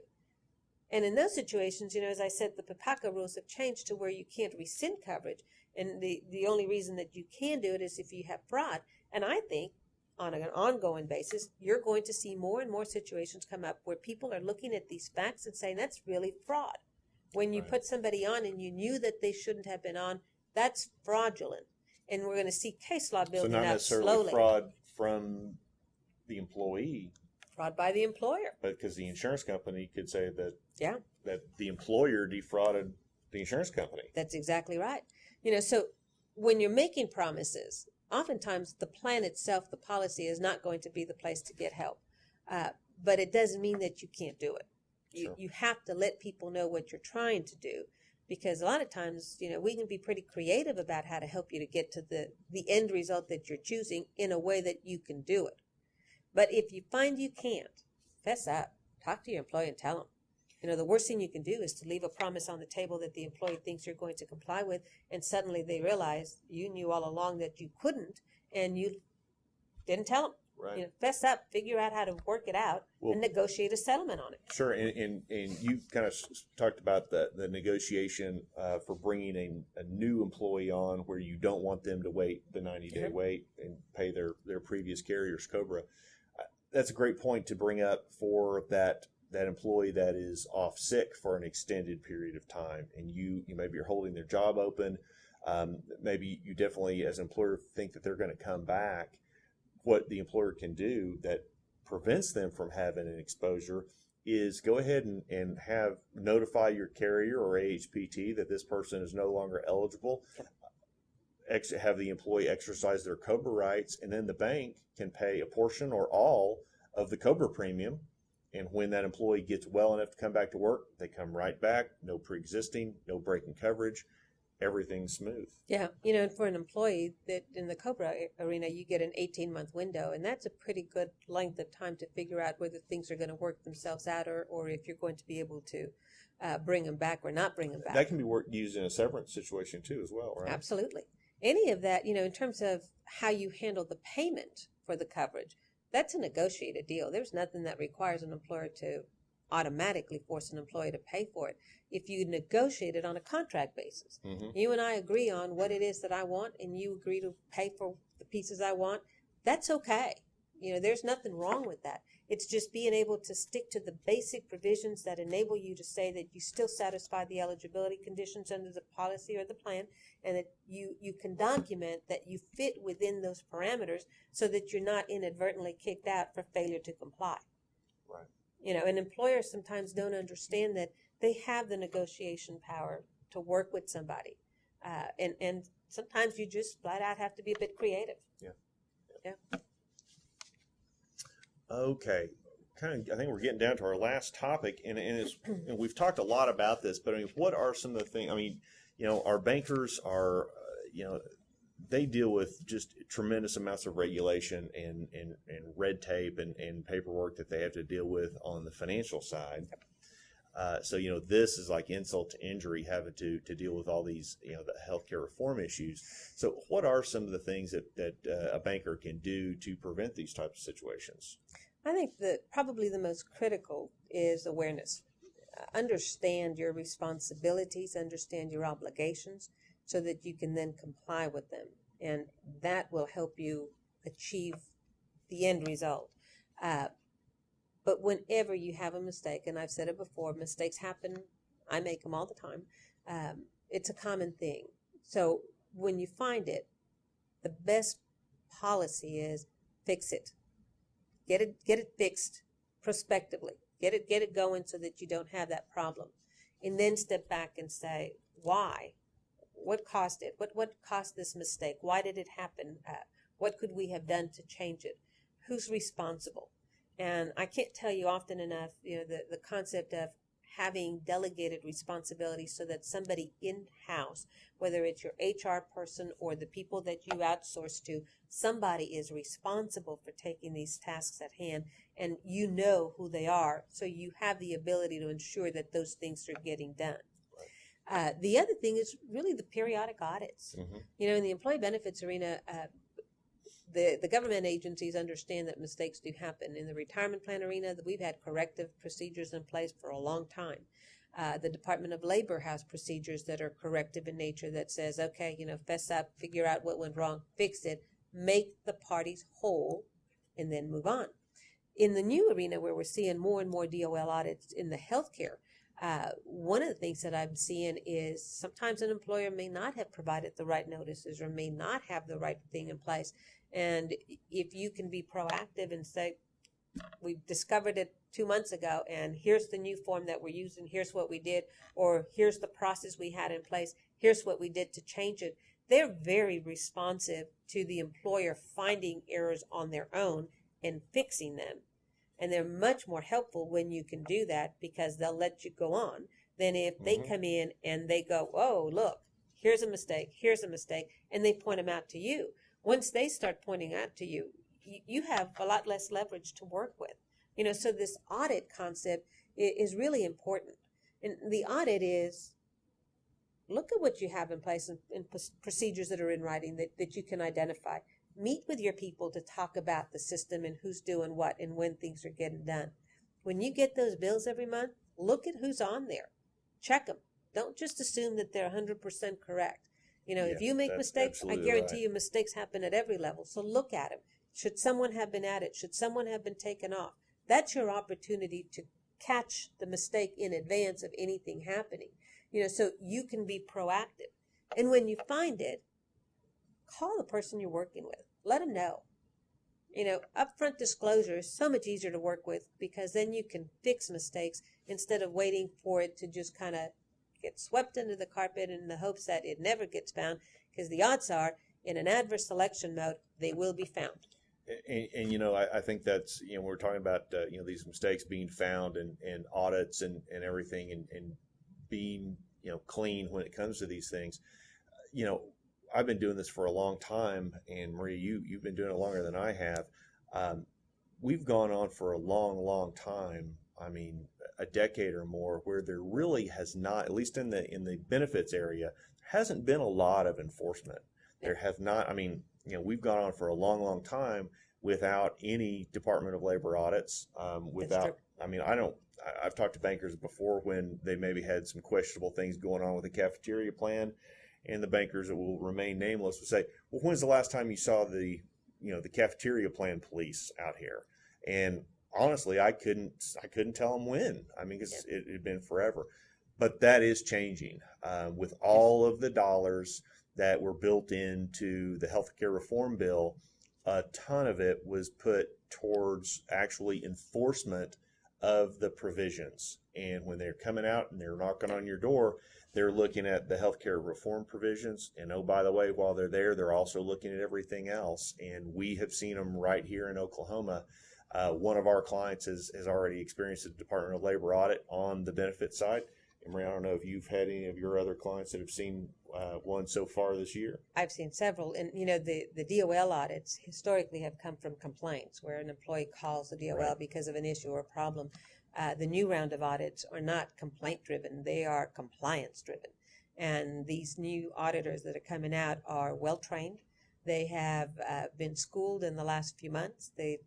And in those situations, you know, as I said, the PPACA rules have changed to where you can't rescind coverage. And the only reason that you can do it is if you have fraud. And I think on an ongoing basis, you're going to see more and more situations come up where people are looking at these facts and saying that's really fraud. When you put somebody on and you knew that they shouldn't have been on, that's fraudulent. And we're going to see case law building up slowly. So not necessarily fraud from the employee. Fraud by the employer. But because the insurance company could say that that the employer defrauded the insurance company. That's exactly right. You know, so when you're making promises, oftentimes the plan itself, the policy, is not going to be the place to get help. But it doesn't mean that you can't do it. You have to let people know what you're trying to do, because a lot of times, you know, we can be pretty creative about how to help you to get to the end result that you're choosing in a way that you can do it. But if you find you can't, fess up, talk to your employee and tell them. You know, the worst thing you can do is to leave a promise on the table that the employee thinks you're going to comply with, and suddenly they realize you knew all along that you couldn't, and you didn't tell them. Right. You know, fess up, figure out how to work it out, and negotiate a settlement on it. Sure, and you kind of talked about the negotiation for bringing a new employee on where you don't want them to wait the 90-day wait and pay their previous carrier's COBRA. That's a great point to bring up for that employee that is off sick for an extended period of time, and you maybe you're holding their job open. Maybe you definitely, as an employer, think that they're going to come back. What the employer can do that prevents them from having an exposure is go ahead and notify your carrier or AHPT that this person is no longer eligible. Have the employee exercise their COBRA rights, and then the bank can pay a portion or all of the COBRA premium. And when that employee gets well enough to come back to work, they come right back. No pre-existing, no breaking coverage. Everything's smooth. Yeah, you know, and for an employee that in the COBRA arena, you get an 18-month window, and that's a pretty good length of time to figure out whether things are going to work themselves out, or if you're going to be able to bring them back or not bring them back. That can be used in a severance situation too, as well, right? Absolutely. Any of that, you know, in terms of how you handle the payment for the coverage, that's a negotiated deal. There's nothing that requires an employer to automatically force an employee to pay for it. If you negotiate it on a contract basis, you and I agree on what it is that I want, and you agree to pay for the pieces I want, that's okay. You know, there's nothing wrong with that. It's just being able to stick to the basic provisions that enable you to say that you still satisfy the eligibility conditions under the policy or the plan, and that you can document that you fit within those parameters so that you're not inadvertently kicked out for failure to comply. Right. You know, and employers sometimes don't understand that they have the negotiation power to work with somebody. And sometimes you just flat out have to be a bit creative. Yeah. Okay. I think we're getting down to our last topic, and we've talked a lot about this, but I mean, what are some of the things? I mean, you know, our bankers are, they deal with just tremendous amounts of regulation and red tape and paperwork that they have to deal with on the financial side. So, this is like insult to injury, having to deal with all these, the healthcare reform issues. So what are some of the things that a banker can do to prevent these types of situations? I think that probably the most critical is awareness. Understand your responsibilities, understand your obligations, so that you can then comply with them. And that will help you achieve the end result. But whenever you have a mistake, and I've said it before, mistakes happen. I make them all the time. It's a common thing. So when you find it, the best policy is fix it. Get it fixed prospectively. Get it going so that you don't have that problem. And then step back and say, why? What caused it? What caused this mistake? Why did it happen? What could we have done to change it? Who's responsible? And I can't tell you often enough, the concept of having delegated responsibility so that somebody in-house, whether it's your HR person or the people that you outsource to, somebody is responsible for taking these tasks at hand, and you know who they are, so you have the ability to ensure that those things are getting done. The other thing is really the periodic audits. Mm-hmm. In the employee benefits arena, the government agencies understand that mistakes do happen. In the retirement plan arena, we've had corrective procedures in place for a long time. The Department of Labor has procedures that are corrective in nature that says, okay, fess up, figure out what went wrong, fix it, make the parties whole, and then move on. In the new arena where we're seeing more and more DOL audits in the healthcare, one of the things that I'm seeing is sometimes an employer may not have provided the right notices or may not have the right thing in place. And if you can be proactive and say, we discovered it 2 months ago, and here's the new form that we're using, here's what we did, or here's the process we had in place, here's what we did to change it. They're very responsive to the employer finding errors on their own and fixing them. And they're much more helpful when you can do that, because they'll let you go on than if they come in and they go, oh, look, here's a mistake, and they point them out to you. Once they start pointing out to you, you have a lot less leverage to work with. So this audit concept is really important. And the audit is, look at what you have in place and procedures that are in writing that you can identify. Meet with your people to talk about the system and who's doing what and when things are getting done. When you get those bills every month, look at who's on there. Check them. Don't just assume that they're 100% correct. If you make mistakes, I guarantee you mistakes happen at every level. So look at them. Should someone have been added? Should someone have been taken off? That's your opportunity to catch the mistake in advance of anything happening. So you can be proactive. And when you find it, call the person you're working with. Let them know. Upfront disclosure is so much easier to work with, because then you can fix mistakes instead of waiting for it to just kind of get swept under the carpet in the hopes that it never gets found, because the odds are, in an adverse selection mode, they will be found. And I think that's, we're talking about, these mistakes being found and audits and everything and being, clean when it comes to these things. I've been doing this for a long time, and Maria, you've been doing it longer than I have. We've gone on for a long, long time. I mean, a decade or more, where there really has not, at least in the benefits area, hasn't been a lot of enforcement. There have not. I mean, we've gone on for a long, long time without any Department of Labor audits. I've talked to bankers before when they maybe had some questionable things going on with the cafeteria plan, and the bankers that will remain nameless would say, well, when's the last time you saw the cafeteria plan police out here? And honestly, I couldn't tell them when. I mean, because it had been forever. But that is changing with all of the dollars that were built into the healthcare reform bill. A ton of it was put towards actually enforcement of the provisions. And when they're coming out and they're knocking on your door, they're looking at the healthcare reform provisions. And oh, by the way, while they're there, they're also looking at everything else. And we have seen them right here in Oklahoma. One of our clients has already experienced a Department of Labor audit on the benefit side. Maria, I don't know if you've had any of your other clients that have seen one so far this year. I've seen several, and the DOL audits historically have come from complaints where an employee calls the DOL Right. because of an issue or a problem. The new round of audits are not complaint driven; they are compliance driven. And these new auditors that are coming out are well trained. They have been schooled in the last few months. The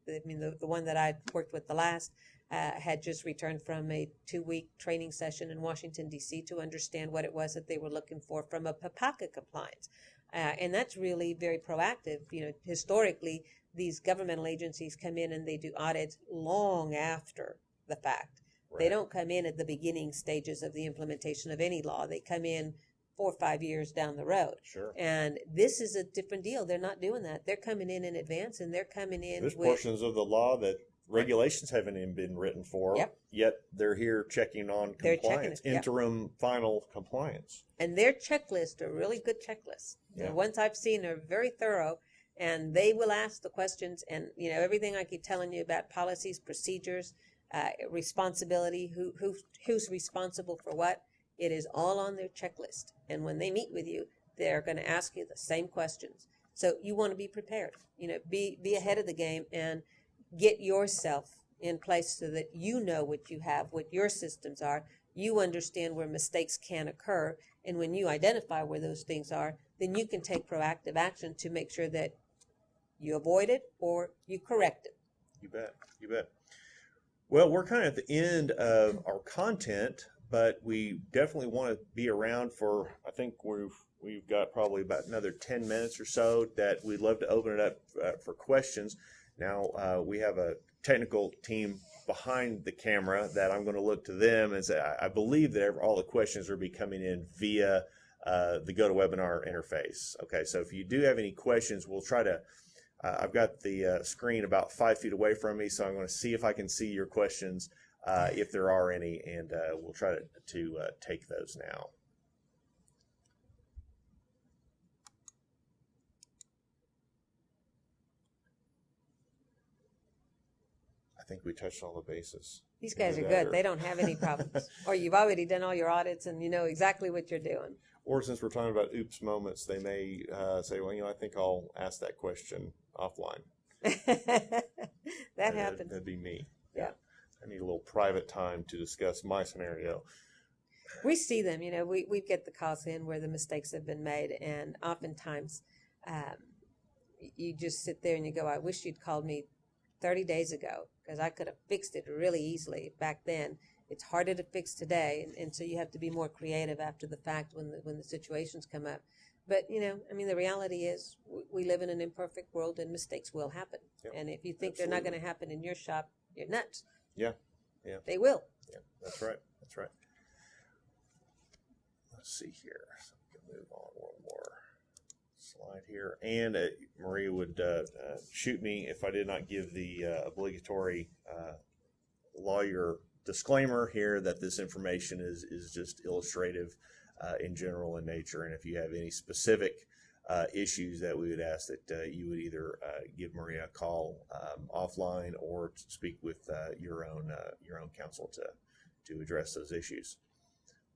one that I worked with the last had just returned from a 2-week training session in Washington, D.C. to understand what it was that they were looking for from a PPACA compliance. And that's really very proactive. Historically, these governmental agencies come in and they do audits long after the fact. Right. They don't come in at the beginning stages of the implementation of any law. They come in 4 or 5 years down the road. Sure. And this is a different deal. They're not doing that. They're coming in advance, and they're coming in There's with portions of the law that regulations haven't even been written for, Yep. yet they're here checking on They're checking compliance, it, yep. interim final compliance. and their checklists are really good checklists. Yeah. The ones I've seen are very thorough, and they will ask the questions. And everything I keep telling you about policies, procedures, responsibility, who's responsible for what, it is all on their checklist. And when they meet with you, they're going to ask you the same questions. So you want to be prepared. Be ahead of the game and get yourself in place so that you know what you have, what your systems are. You understand where mistakes can occur, and when you identify where those things are, then you can take proactive action to make sure that you avoid it or you correct it. You bet. You bet. Well, we're kind of at the end of our content, but we definitely want to be around for, I think we've got probably about another 10 minutes or so that we'd love to open it up for questions. Now, we have a technical team behind the camera that I'm going to look to them and say, I believe that all the questions are be coming in via the GoToWebinar interface. Okay, so if you do have any questions, we'll try to, I've got the screen about 5 feet away from me, so I'm going to see if I can see your questions, if there are any, and we'll try to take those now. I think we touched all the bases. These guys are good. They don't have any problems. Or you've already done all your audits and you know exactly what you're doing. Or since we're talking about oops moments, they may say, well, I think I'll ask that question offline. That happens. That'd be me. Yeah. I need a little private time to discuss my scenario. We see them, we get the calls in where the mistakes have been made, and oftentimes you just sit there and you go, I wish you'd called me 30 days ago because I could have fixed it really easily back then. It's harder to fix today, and so you have to be more creative after the fact when the situations come up. But, the reality is we live in an imperfect world and mistakes will happen. Yep. And if you think Absolutely. they're not going to happen in your shop, you're nuts. Yeah. They will. Yeah, that's right. Let's see here. So we can move on one more slide here. And Maria would shoot me if I did not give the obligatory lawyer disclaimer here that this information is just illustrative in general in nature. And if you have any specific issues, that we would ask that you would either give Maria a call offline or speak with your own counsel to address those issues.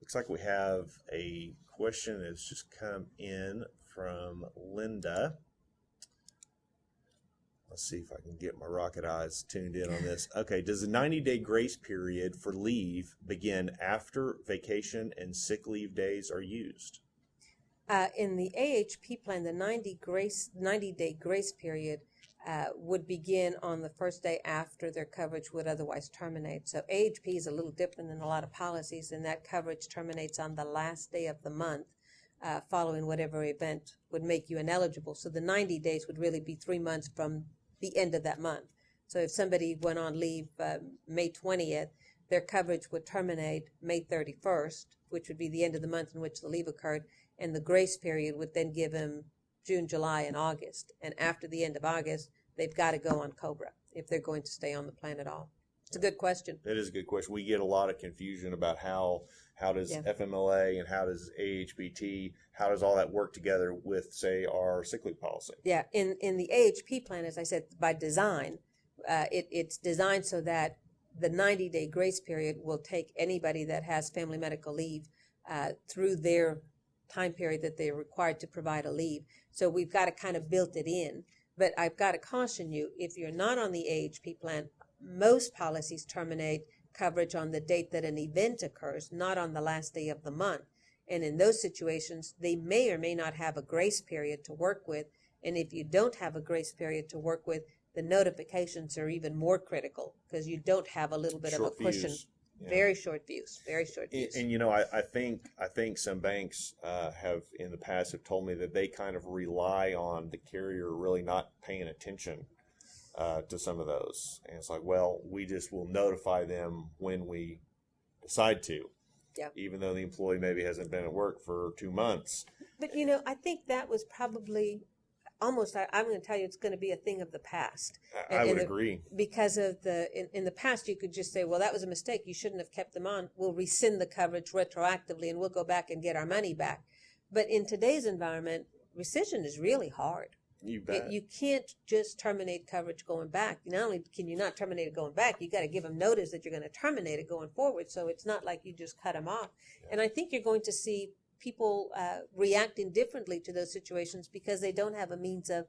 Looks like we have a question that's just come in from Linda. Let's see if I can get my rocket eyes tuned in on this. Okay, does the 90-day grace period for leave begin after vacation and sick leave days are used? In the AHP plan, the 90-day grace period would begin on the first day after their coverage would otherwise terminate. So AHP is a little different than a lot of policies, and that coverage terminates on the last day of the month following whatever event would make you ineligible. So the 90 days would really be 3 months from the end of that month. So if somebody went on leave May 20th, their coverage would terminate May 31st, which would be the end of the month in which the leave occurred, and the grace period would then give them June, July, and August. And after the end of August, they've got to go on COBRA if they're going to stay on the plan at all. It's a good question. That is a good question. We get a lot of confusion about how does FMLA and how does AHBT, how does all that work together with, say, our sick leave policy? Yeah, in the AHP plan, as I said, by design, it's designed so that the 90-day grace period will take anybody that has family medical leave through their time period that they're required to provide a leave. So we've got to kind of build it in. But I've got to caution you, if you're not on the AHP plan, most policies terminate coverage on the date that an event occurs, not on the last day of the month. And in those situations, they may or may not have a grace period to work with. And if you don't have a grace period to work with, the notifications are even more critical because you don't have a little bit of a cushion. Yeah. Very short fuse. And you know, I think some banks have in the past have told me that they kind of rely on the carrier really not paying attention to some of those. And it's like, well, we just will notify them when we decide to. Yeah. Even though the employee maybe hasn't been at work for 2 months. But you know, I think that was probably almost, I'm going to tell you, it's going to be a thing of the past. I would agree. Because of in the past, you could just say, well, that was a mistake. You shouldn't have kept them on. We'll rescind the coverage retroactively and we'll go back and get our money back. But in today's environment, rescission is really hard. You bet. You can't just terminate coverage going back. Not only can you not terminate it going back, you got to give them notice that you're going to terminate it going forward. So it's not like you just cut them off. Yeah. And I think you're going to see people reacting differently to those situations because they don't have a means of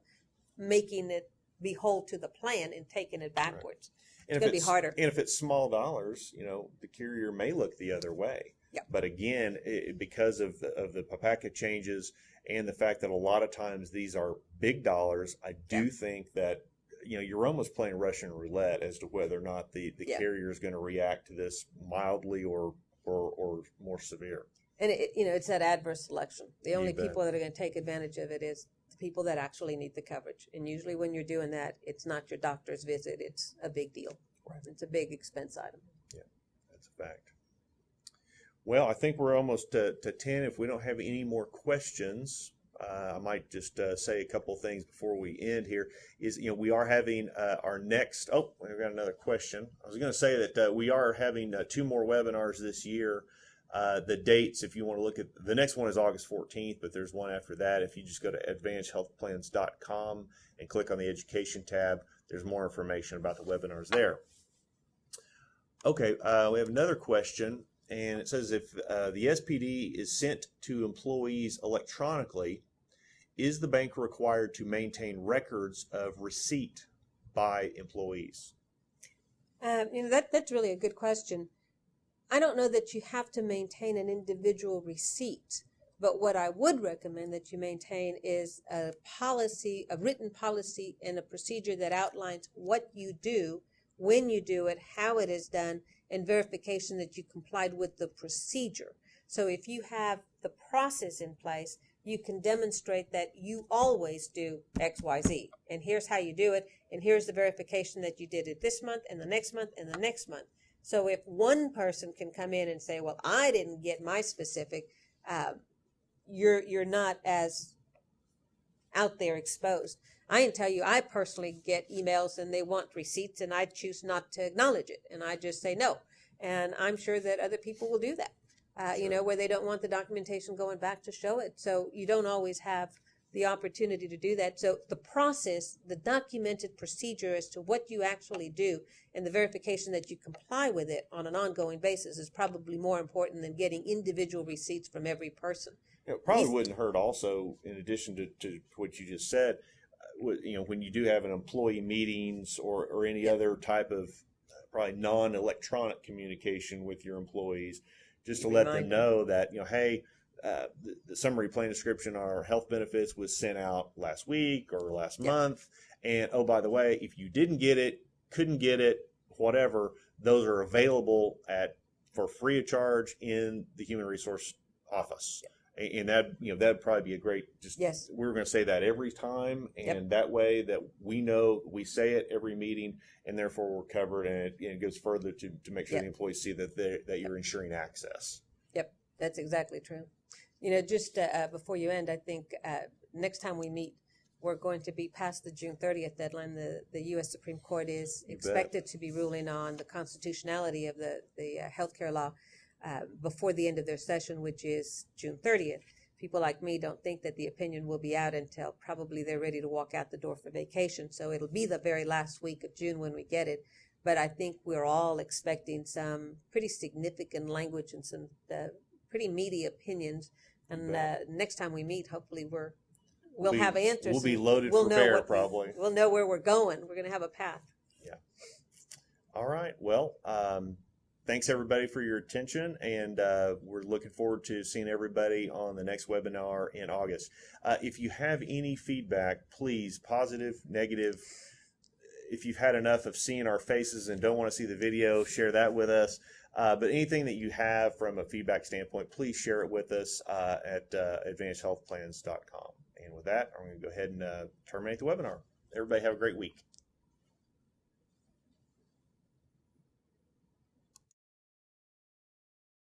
making it be whole to the plan and taking it backwards. Right. It's going to be harder. And if it's small dollars, you know, the carrier may look the other way. Yep. But again, because of the PPACA changes and the fact that a lot of times these are big dollars, I do think that, you know, you're almost playing Russian roulette as to whether or not the carrier is going to react to this mildly or more severe. And you know, it's that adverse selection. The only people that are going to take advantage of it is the people that actually need the coverage. And usually when you're doing that, it's not your doctor's visit. It's a big deal. Right. It's a big expense item. Yeah, that's a fact. Well, I think we're almost to 10. If we don't have any more questions, I might just say a couple things before we end here. Is, you know, we are having our next, we've got another question. I was going to say that we are having 2 more webinars this year. The dates, if you want to look at, the next one is August 14th, but there's one after that. If you just go to advantagehealthplans.com and click on the education tab, there's more information about the webinars there. Okay, we have another question. And it says, if the SPD is sent to employees electronically, is the bank required to maintain records of receipt by employees? You know, that's really a good question. I don't know that you have to maintain an individual receipt, but what I would recommend that you maintain is a policy, a written policy and a procedure that outlines what you do, when you do it, how it is done, and verification that you complied with the procedure. So if you have the process in place, you can demonstrate that you always do X, Y, Z. And here's how you do it. And here's the verification that you did it this month and the next month and the next month. So if one person can come in and say, well, I didn't get my specific, you're not as out there exposed. I can tell you, I personally get emails and they want receipts and I choose not to acknowledge it. And I just say no. And I'm sure that other people will do that, you know, where they don't want the documentation going back to show it. So you don't always have the opportunity to do that. So the process, the documented procedure as to what you actually do and the verification that you comply with it on an ongoing basis is probably more important than getting individual receipts from every person. It probably wouldn't hurt also, in addition to what you just said, you know, when you do have an employee meetings or any other type of probably non-electronic communication with your employees, just to let them know that, you know, hey, the summary plan description on our health benefits was sent out last week or last month. And, oh, by the way, if you didn't get it, couldn't get it, whatever, those are available for free of charge in the Human Resource Office. And that, you know, that'd probably be a great, we're going to say that every time. And that way that we know we say it every meeting and therefore we're covered. And it goes further to make sure the employees see that you're ensuring access. Yep, that's exactly true. You know, just before you end, I think next time we meet, we're going to be past the June 30th deadline. The U.S. Supreme Court is expected to be ruling on the constitutionality of the healthcare law before the end of their session, which is June 30th. People like me don't think that the opinion will be out until probably they're ready to walk out the door for vacation. So it'll be the very last week of June when we get it. but I think we're all expecting some pretty significant language and some pretty meaty opinions. And next time we meet, hopefully we'll have answers. We'll be loaded for bear, probably. We'll know where we're going. We're going to have a path. Yeah. All right. Well, thanks everybody for your attention, and we're looking forward to seeing everybody on the next webinar in August. If you have any feedback, please, positive, negative. If you've had enough of seeing our faces and don't want to see the video, share that with us. But anything that you have from a feedback standpoint, please share it with us at advantagedhealthplans.com. And with that, I'm going to go ahead and terminate the webinar. Everybody have a great week.